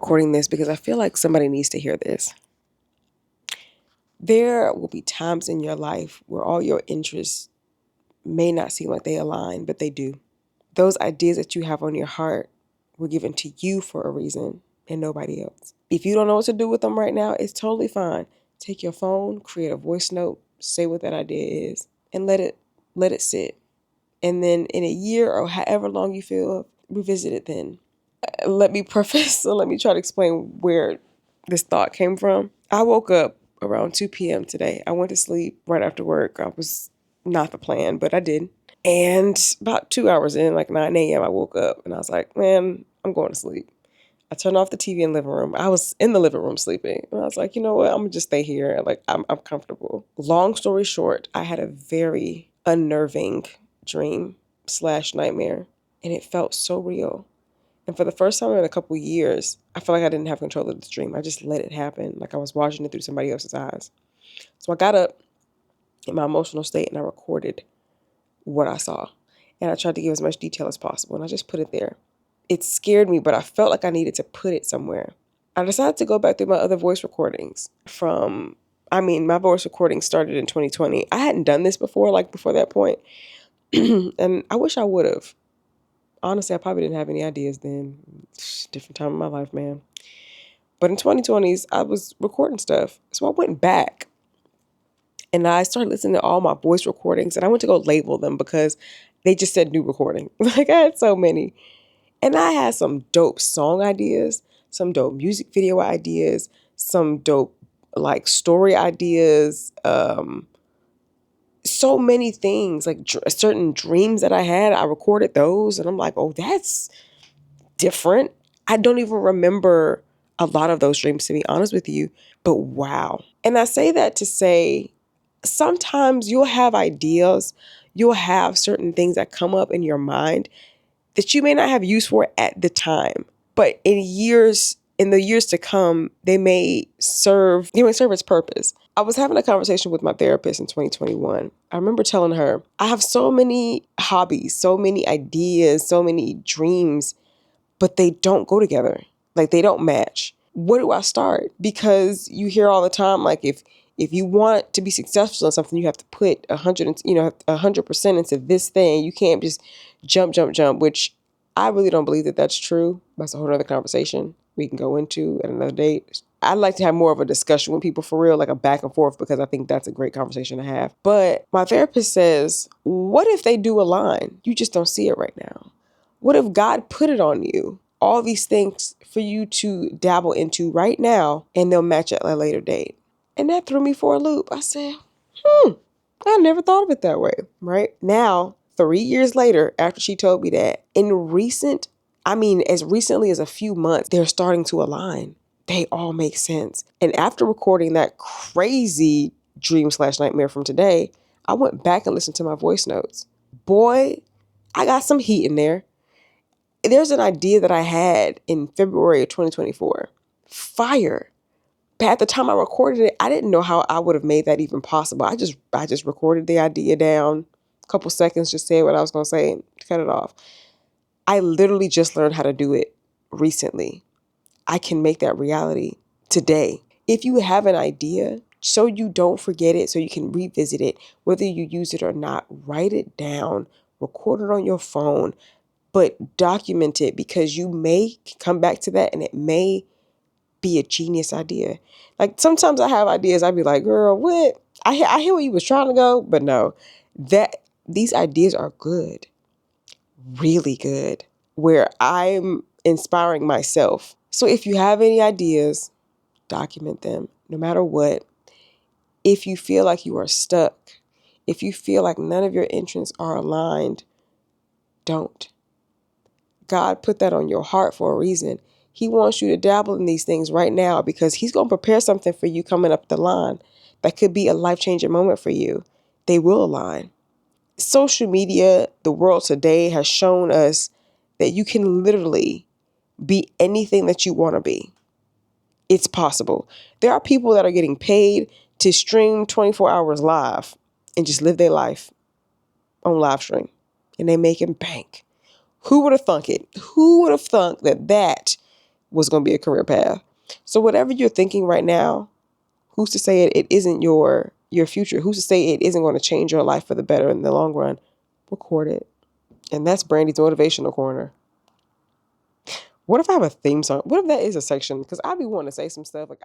recording this because I feel like somebody needs to hear this. There will be times in your life where all your interests may not seem like they align, but they do. Those ideas that you have on your heart were given to you for a reason and nobody else. If you don't know what to do with them right now, it's totally fine. Take your phone, create a voice note, say what that idea is, and let it sit. And then in a year or however long you feel, revisit it then. Let me try to explain where this thought came from. I woke up around 2 p.m. today. I went to sleep right after work. I was not the plan, but I did. And about 2 hours in, like 9 a.m., I woke up and I was like, man, I'm going to sleep. I turned off the TV in the living room. I was in the living room sleeping. And I was like, you know what? I'm going to just stay here. Like, I'm comfortable. Long story short, I had a very unnerving dream/nightmare. And it felt so real. And for the first time in a couple years, I felt like I didn't have control of this dream. I just let it happen. Like I was watching it through somebody else's eyes. So I got up in my emotional state and I recorded what I saw. And I tried to give as much detail as possible. And I just put it there. It scared me, but I felt like I needed to put it somewhere. I decided to go back through my other voice recordings my voice recording started in 2020. I hadn't done this before, like before that point. And I wish I would have. Honestly, I probably didn't have any ideas then. Different time in my life, man. But in 2020s, I was recording stuff. So I went back and I started listening to all my voice recordings and I went to go label them because they just said new recording. Like I had so many. And I had some dope song ideas, some dope music video ideas, some dope like story ideas, so many things, like certain dreams that I had. I recorded those and I'm like, oh, that's different. I don't even remember a lot of those dreams, to be honest with you, but wow. And I say that to say, sometimes you'll have ideas, you'll have certain things that come up in your mind that you may not have use for at the time, but in the years to come, they may serve its purpose. I was having a conversation with my therapist in 2021. I remember telling her, I have so many hobbies, so many ideas, so many dreams, but they don't go together. Like they don't match. Where do I start? Because you hear all the time, like if you want to be successful in something, you have to put 100% into this thing. You can't just jump, which I really don't believe that that's true. That's a whole other conversation we can go into at another date. I'd like to have more of a discussion with people for real, like a back and forth, because I think that's a great conversation to have. But my therapist says, what if they do align? You just don't see it right now. What if God put it on you? All these things for you to dabble into right now, and they'll match at a later date. And that threw me for a loop. I said, I never thought of it that way, right? Now, 3 years later, after she told me that, as recently as a few months, they're starting to align. They all make sense. And after recording that crazy dream/nightmare from today, I went back and listened to my voice notes. Boy, I got some heat in there. There's an idea that I had in February of 2024. Fire. But at the time I recorded it, I didn't know how I would have made that even possible. I just recorded the idea down, a couple seconds, just said what I was going to say and cut it off. I literally just learned how to do it recently. I can make that reality today. If you have an idea, so you don't forget it, so you can revisit it, whether you use it or not, write it down, record it on your phone, but document it, because you may come back to that and it may be a genius idea. Like sometimes I have ideas, I'd be like, girl, what? I hear where you was trying to go, but no, these ideas are good, really good, where I'm inspiring myself. So if you have any ideas, document them, no matter what. If you feel like you are stuck, if you feel like none of your interests are aligned, don't. God put that on your heart for a reason. He wants you to dabble in these things right now because he's going to prepare something for you coming up the line that could be a life-changing moment for you. They will align. Social media, the world today, has shown us that you can literally be anything that you want to be. It's possible. There are people that are getting paid to stream 24 hours live and just live their life on live stream, and they making bank. Who would have thunk it? Who would have thunk that was going to be a career path. So whatever you're thinking right now, who's to say it isn't your future? Who's to say it isn't going to change your life for the better in the long run? Record it. And that's Brandy's motivational corner. What if I have a theme song? What if that is a section? Because I'd be wanting to say some stuff. Like